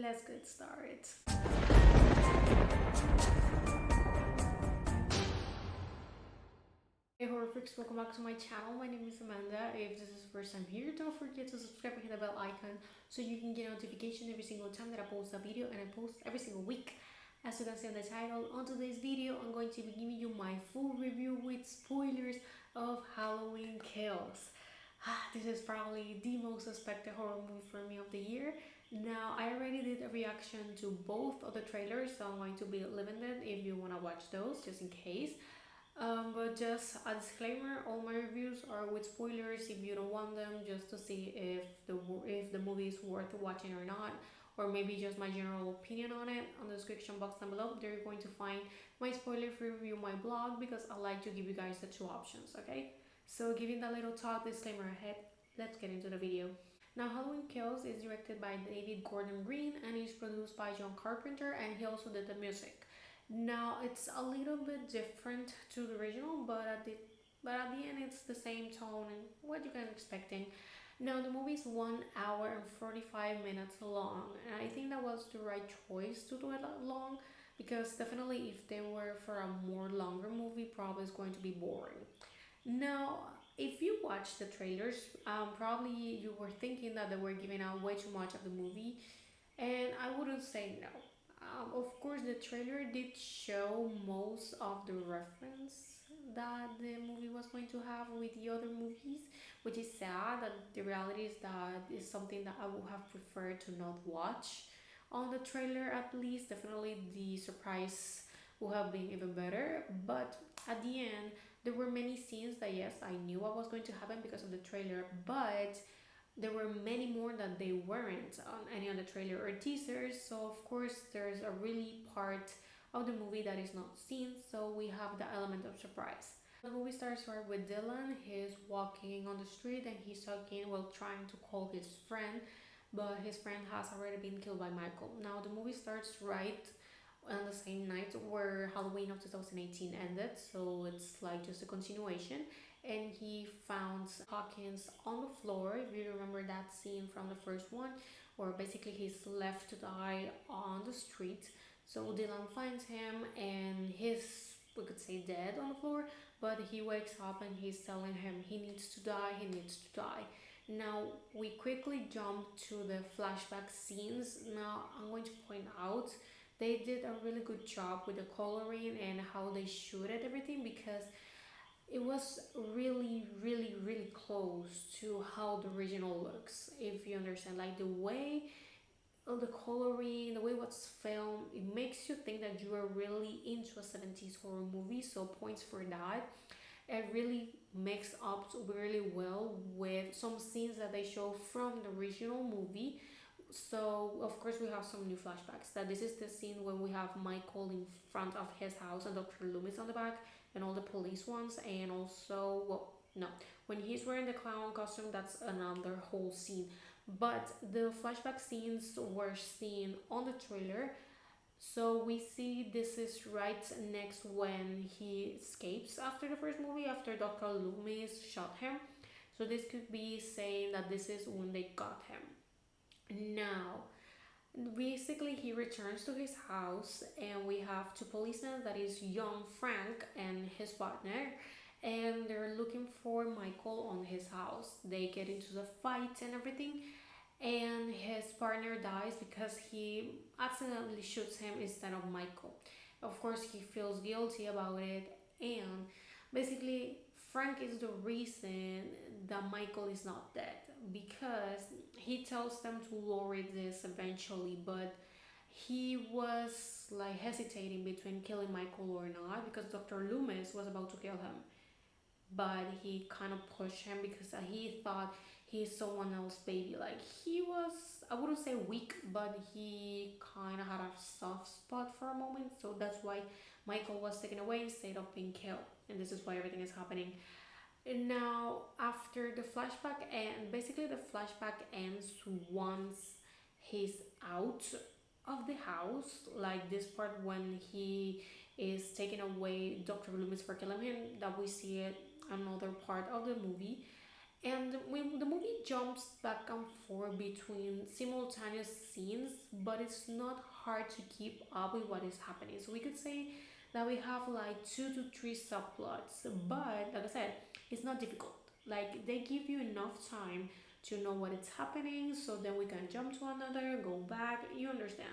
Let's get started. Hey horror freaks, welcome back to my channel. My name is Amanda. If this is the first time here, don't forget to subscribe and hit the bell icon so you can get a notification every single time that I post a video, and I post every single week. As you can see on the title, on today's video I'm going to be giving you my full review with spoilers of Halloween Kills. This is probably the most expected horror movie for me of the year. Now, I already did a reaction to both of the trailers, so I'm going to be leaving them if you want to watch those, just in case. But just a disclaimer: all my reviews are with spoilers. If you don't want them, just to see if the movie is worth watching or not, or maybe just my general opinion on it. On the description box down below, there you're going to find my spoiler-free review, my blog, because I like to give you guys the two options. Okay, so giving that little talk disclaimer ahead, let's get into the video. Now, Halloween Kills is directed by David Gordon Green and is produced by John Carpenter, and he also did the music. Now, it's a little bit different to the original, but at the end it's the same tone and what you can expecting. Now, the movie is 1 hour and 45 minutes long, and I think that was the right choice to do it that long, because definitely if they were for a more longer movie, probably it's going to be boring. Now, if you watch the trailers, probably you were thinking that they were giving out way too much of the movie, and I wouldn't say no. Of course, the trailer did show most of the reference that the movie was going to have with the other movies, which is sad. That the reality is that is something that I would have preferred to not watch on the trailer. At least, definitely the surprise would have been even better. But at the end, there were many scenes that yes, I knew what was going to happen because of the trailer, but there were many more that they weren't on any other trailer or teasers. So of course there's a really part of the movie that is not seen, so we have the element of surprise. The movie starts right with Dylan. He's walking on the street and he's talking, well, trying to call his friend, but his friend has already been killed by Michael. Now the movie starts right on the same night where Halloween of 2018 ended, so it's like just a continuation. And he found Hawkins on the floor. If you remember that scene from the first one, where basically he's left to die on the street. So Dylan finds him and he's, we could say, dead on the floor, but he wakes up and he's telling him he needs to die, he needs to die. Now we quickly jump to the flashback scenes. Now I'm going to point out they did a really good job with the coloring and how they shooted everything, because it was really close to how the original looks, if you understand, like the way of the coloring, the way what's filmed, it makes you think that you are really into a 70s horror movie, so points for that. It really mixed up really well with some scenes that they show from the original movie. So of course we have some new flashbacks. That this is the scene when we have Michael in front of his house and Dr. Loomis on the back and all the police ones, and also, well, no, when he's wearing the clown costume, that's another whole scene. But the flashback scenes were seen on the trailer, so we see this is right next when he escapes after the first movie, after Dr. Loomis shot him. So this could be saying that this is when they got him. Now, basically, he returns to his house, and we have two policemen, that is young Frank and his partner, and they're looking for Michael on his house. They get into the fight and everything, and his partner dies because he accidentally shoots him instead of Michael. Of course, he feels guilty about it, and basically Frank is the reason that Michael is not dead, because he tells them to lower this eventually, but he was like hesitating between killing Michael or not, because Dr. Loomis was about to kill him, but he kind of pushed him because he thought he's someone else's baby. Like, he was, I wouldn't say weak, but he kind of had a soft spot for a moment, so that's why Michael was taken away instead of being killed, and this is why everything is happening. And now after the flashback, and basically the flashback ends once he's out of the house, like this part when he is taking away Dr. Loomis for killing him, that we see it another part of the movie. And when the movie jumps back and forth between simultaneous scenes, but it's not hard to keep up with what is happening. So we could say that we have like 2 to 3 subplots, but like I said, it's not difficult. Like they give you enough time to know what is happening, so then we can jump to another, go back. You understand?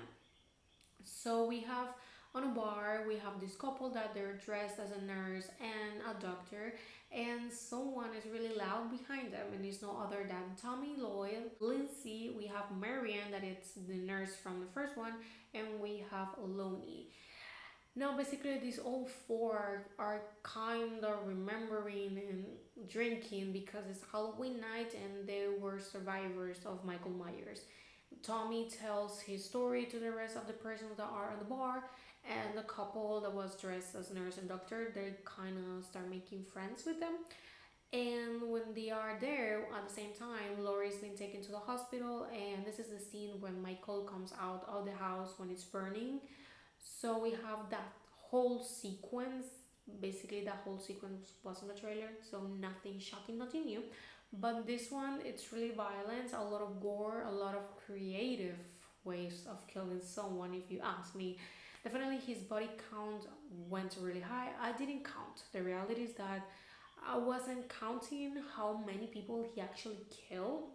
So we have on a bar, we have this couple that they're dressed as a nurse and a doctor, and someone is really loud behind them, and it's no other than Tommy Loyal, Lindsay. We have Marianne, that it's the nurse from the first one, and we have Lonnie. Now, basically, these all four are kind of remembering and drinking because it's Halloween night and they were survivors of Michael Myers. Tommy tells his story to the rest of the persons that are at the bar, and the couple that was dressed as nurse and doctor, they kind of start making friends with them. And when they are there at the same time, Laurie's been taken to the hospital, and this is the scene when Michael comes out of the house when it's burning. So we have that whole sequence. Basically, that whole sequence was in the trailer, so nothing shocking, nothing new. But this one, it's really violent, a lot of gore, a lot of creative ways of killing someone, if you ask me. Definitely, his body count went really high. I didn't count. The reality is that I wasn't counting how many people he actually killed.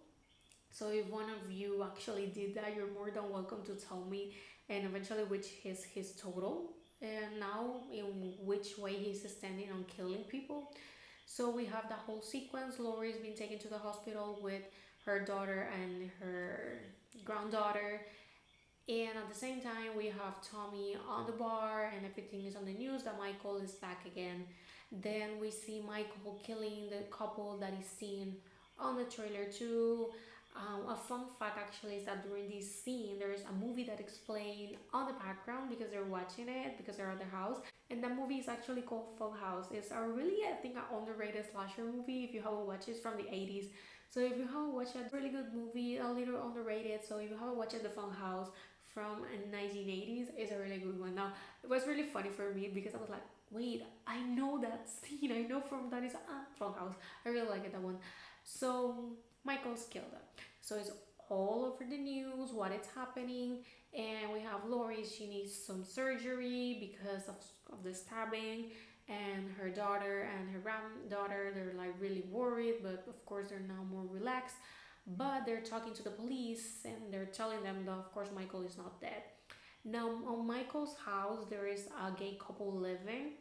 So if one of you actually did that, you're more than welcome to tell me, and eventually which is his total, and now in which way he's standing on killing people. So we have that whole sequence. Laurie's been taken to the hospital with her daughter and her granddaughter, and at the same time, we have Tommy on the bar, and everything is on the news that Michael is back again. Then we see Michael killing the couple that is seen on the trailer too. A fun fact actually is that during this scene, there is a movie that explained on the background because they're watching it because they're at the house, and that movie is actually called Full House. It's a really, I think, an underrated slasher movie. If you haven't watched it, it's from the 80s. So if you haven't watched it, really good movie, a little underrated. So if you haven't watched the Fun House from 1980s, it's a really good one. Now it was really funny for me because I was like, wait, I know that scene. I know from that is Fun House. I really like it, that one. So Michael's killed them. So it's all over the news what is happening, and we have Lori. She needs some surgery because of the stabbing, and her daughter and her granddaughter, they're like really worried, but of course they're now more relaxed. But they're talking to the police and they're telling them that of course Michael is not dead. Now on Michael's house there is a gay couple living,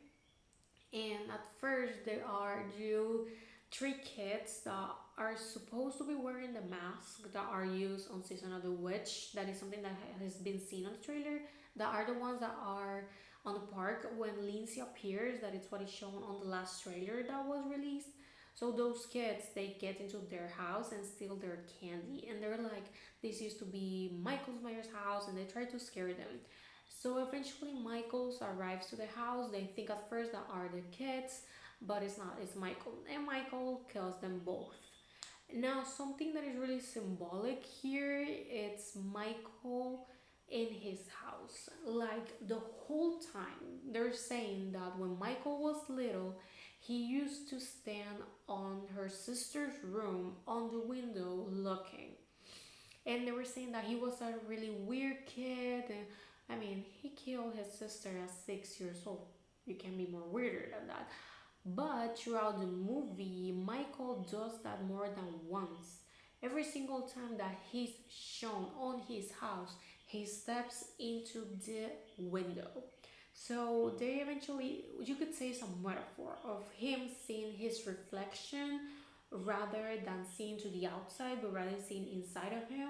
and at first there are due 3 kids that are supposed to be wearing the mask that are used on season of the witch. That is something that has been seen on the trailer. That are the ones that are on the park when Lindsay appears. That is what is shown on the last trailer that was released. So those kids, they get into their house and steal their candy, and they're like, this used to be Michael's Myers house, and they try to scare them. So eventually Michael's arrives to the house. They think at first that are the kids, but it's not. It's Michael, and Michael kills them both. Now, something that is really symbolic here, it's Michael in his house. Like the whole time, they're saying that when Michael was little, he used to stand on her sister's room on the window looking. And they were saying that he was a really weird kid. And I mean, he killed his sister at 6 years old. You can be more weirder than that. But throughout the movie, Michael does that more than once. Every single time that he's shown on his house, he steps into the window. So they eventually, you could say, some metaphor of him seeing his reflection rather than seeing to the outside, but rather seeing inside of him.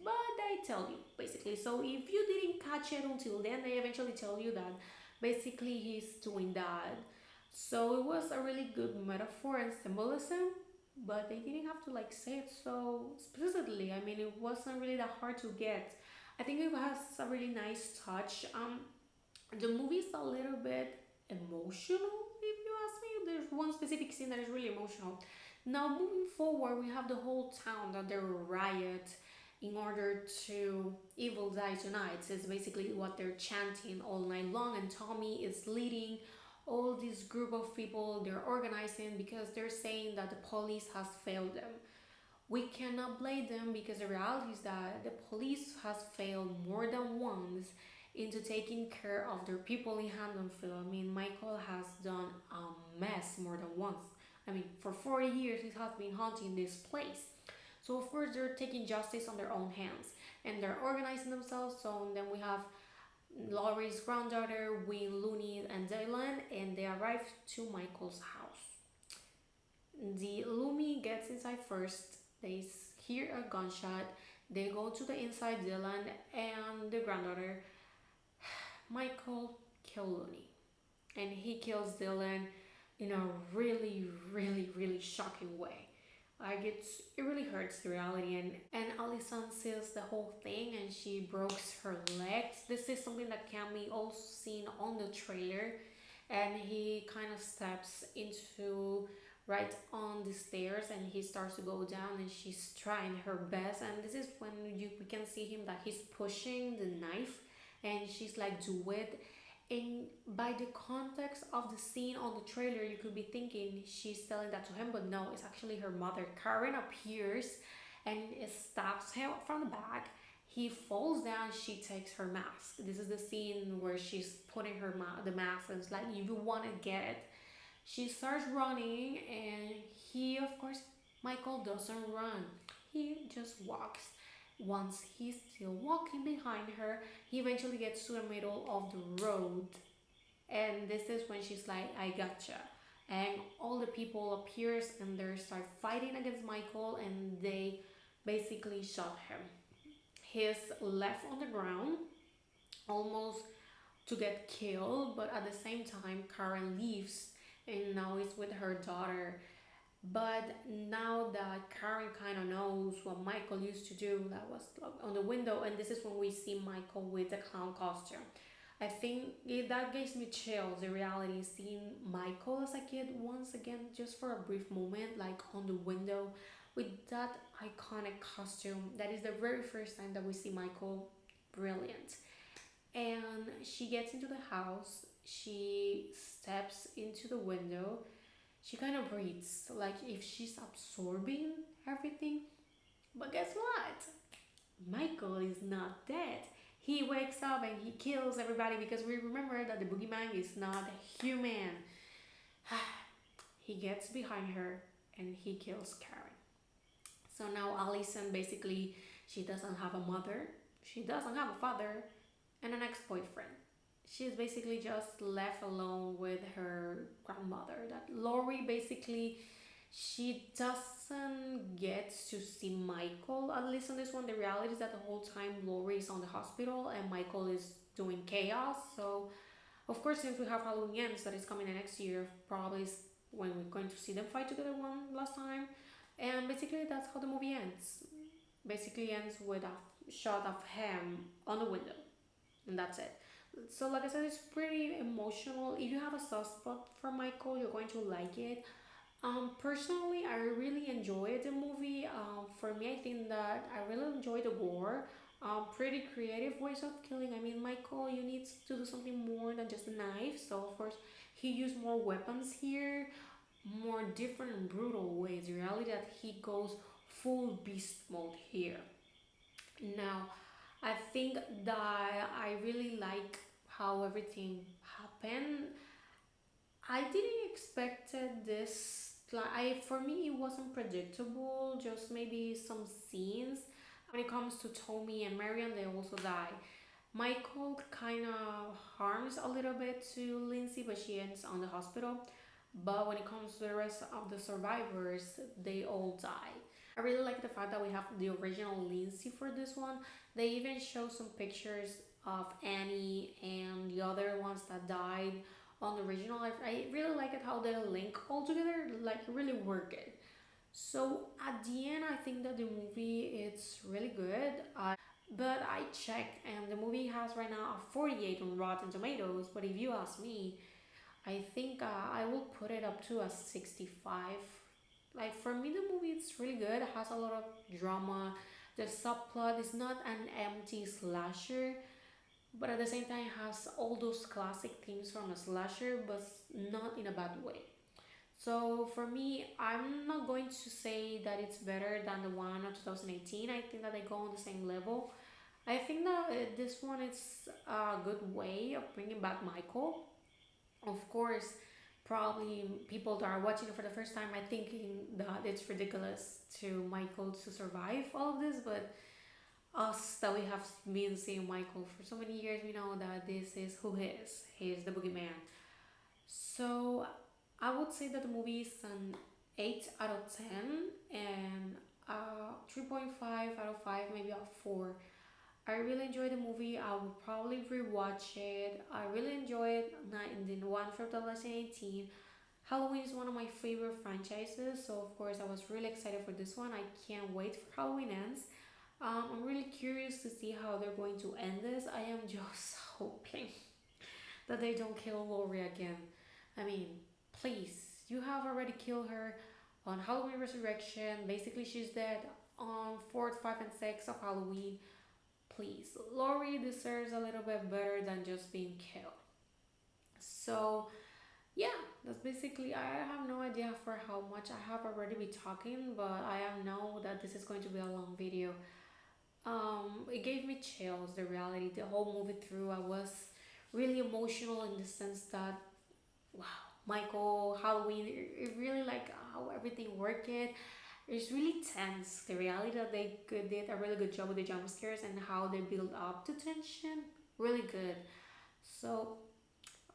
But they tell you basically. So if you didn't catch it until then, they eventually tell you that basically he's doing that. So it was a really good metaphor and symbolism, but they didn't have to like say it so explicitly. I mean, it wasn't really that hard to get. I think it has a really nice touch. The movie is a little bit emotional, if you ask me. There's one specific scene that is really emotional. Now, moving forward, we have the whole town that they riot in order to evil die tonight. It's basically what they're chanting all night long, and Tommy is leading all this group of people, they're organizing because they're saying that the police has failed them. We cannot blame them because the reality is that the police has failed more than once into taking care of their people in Haddonfield. I mean, Michael has done a mess more than once. I mean, for 40 years he has been haunting this place. So of course they're taking justice on their own hands and they're organizing themselves. So then we have Laurie's granddaughter, Win, Looney, and Dylan, and they arrive to Michael's house. The Lumi gets inside first. They hear a gunshot. They go to the inside, Dylan and the granddaughter. Michael kills Looney, and he kills Dylan in a really, really, really shocking way. Like it really hurts the reality, and Allison sees the whole thing, and she breaks her legs. This is something that can be also seen on the trailer, and he kind of steps into right on the stairs and he starts to go down and she's trying her best, and this is when we can see him that he's pushing the knife and she's like, do it. And by the context of the scene on the trailer, you could be thinking she's telling that to him, but no, it's actually her mother. Karen appears and it stabs him from the back. He falls down. She takes her mask. This is the scene where she's putting the mask and it's like, if you want to get it. She starts running and he, of course, Michael doesn't run. He just walks. Once he's still walking behind her, he eventually gets to the middle of the road. And this is when she's like, I gotcha. And all the people appears and they start fighting against Michael and they basically shot him. He's left on the ground, almost to get killed, but at the same time, Karen leaves and now he's with her daughter. But now that Karen kind of knows what Michael used to do, that was on the window, and this is when we see Michael with the clown costume. I think that gives me chills. The reality, seeing Michael as a kid once again, just for a brief moment, like on the window, with that iconic costume. That is the very first time that we see Michael. Brilliant. And she gets into the house. She steps into the window. She kind of breathes like if she's absorbing everything. But guess what? Michael is not dead. He wakes up and he kills everybody because we remember that the boogeyman is not human. He gets behind her and he kills Karen. So now Allison basically, she doesn't have a mother, she doesn't have a father, and an ex-boyfriend. She's basically just left alone with her grandmother. That Laurie basically, she doesn't get to see Michael, at least on this one. The reality is that the whole time Laurie is on the hospital and Michael is doing chaos. So of course, since we have Halloween Ends that is coming next year, probably is when we're going to see them fight together one last time. And basically that's how the movie ends. Basically ends with a shot of him on the window, and that's it. So like I said, it's pretty emotional. If you have a soft spot for Michael, you're going to like it. Personally, I really enjoyed the movie. For me, I think that I really enjoyed the gore. Pretty creative ways of killing. I mean, Michael, you need to do something more than just a knife. So of course, he used more weapons here, more different and brutal ways. The reality that he goes full beast mode here. Now, I think that I really like how everything happened. I didn't expect this. Like, for me, it wasn't predictable. Just maybe some scenes. When it comes to Tommy and Marion, they also die. Michael kind of harms a little bit to Lindsay, but she ends on the hospital. But when it comes to the rest of the survivors, they all die. I really like the fact that we have the original Lindsay for this one. They even show some pictures of Annie and the other ones that died on the original. I really like it how they link all together, like really work it. So at the end, I think that the movie it's really good. But I checked and the movie has right now a 48 on Rotten Tomatoes. But if you ask me, I think I will put it up to a 65. Like for me, the movie it's really good. It has a lot of drama. The subplot is not an empty slasher. but at the same time has all those classic themes from a slasher, but not in a bad way. So for me, I'm not going to say that it's better than the one of 2018. I think that they go on the same level. I think that this one is a good way of bringing back Michael. Of course, probably people that are watching it for the first time are thinking that it's ridiculous to Michael to survive all of this, but us that we have been seeing Michael for so many years, we know that this is who he is. He is the boogeyman. So I would say that the movie is an 8 out of 10 and 3.5 out of 5, maybe a 4. I really enjoyed the movie. I will probably rewatch it. I really enjoyed the one from 2018. Halloween is one of my favorite franchises, so of course I was really excited for this one. I can't wait for Halloween ends. I'm really curious to see how they're going to end this. I am just hoping that they don't kill Lori again. I mean, please, you have already killed her on Halloween Resurrection. Basically, she's dead on 4th, 5, and 6 of Halloween. Please, Lori deserves a little bit better than just being killed. So, yeah, that's basically. I have no idea for how much I have already been talking, but I know that this is going to be a long video. It gave me chills. The reality, the whole movie through, I was really emotional in the sense that wow, Michael, Halloween, it really like how everything worked. It's really tense. The reality that they did a really good job with the jump scares and how they build up the tension, really good. So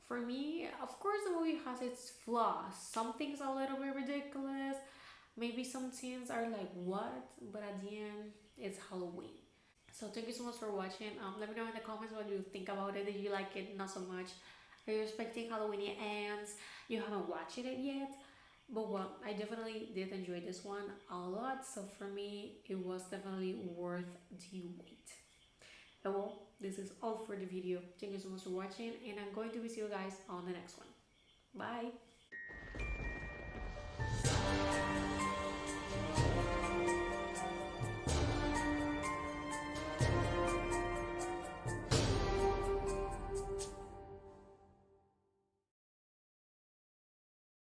for me, of course, the movie has its flaws. Some things are a little bit ridiculous. Maybe some scenes are like what, but at the end, it's Halloween. So thank you so much for watching. Let me know in the comments what you think about it. Did you like it? Not so much. Are you expecting Halloween ends? You haven't watched it yet? But well, I definitely did enjoy this one a lot. So for me, it was definitely worth the wait. And well, this is all for the video. Thank you so much for watching, and I'm going to be see you guys on the next one. Bye.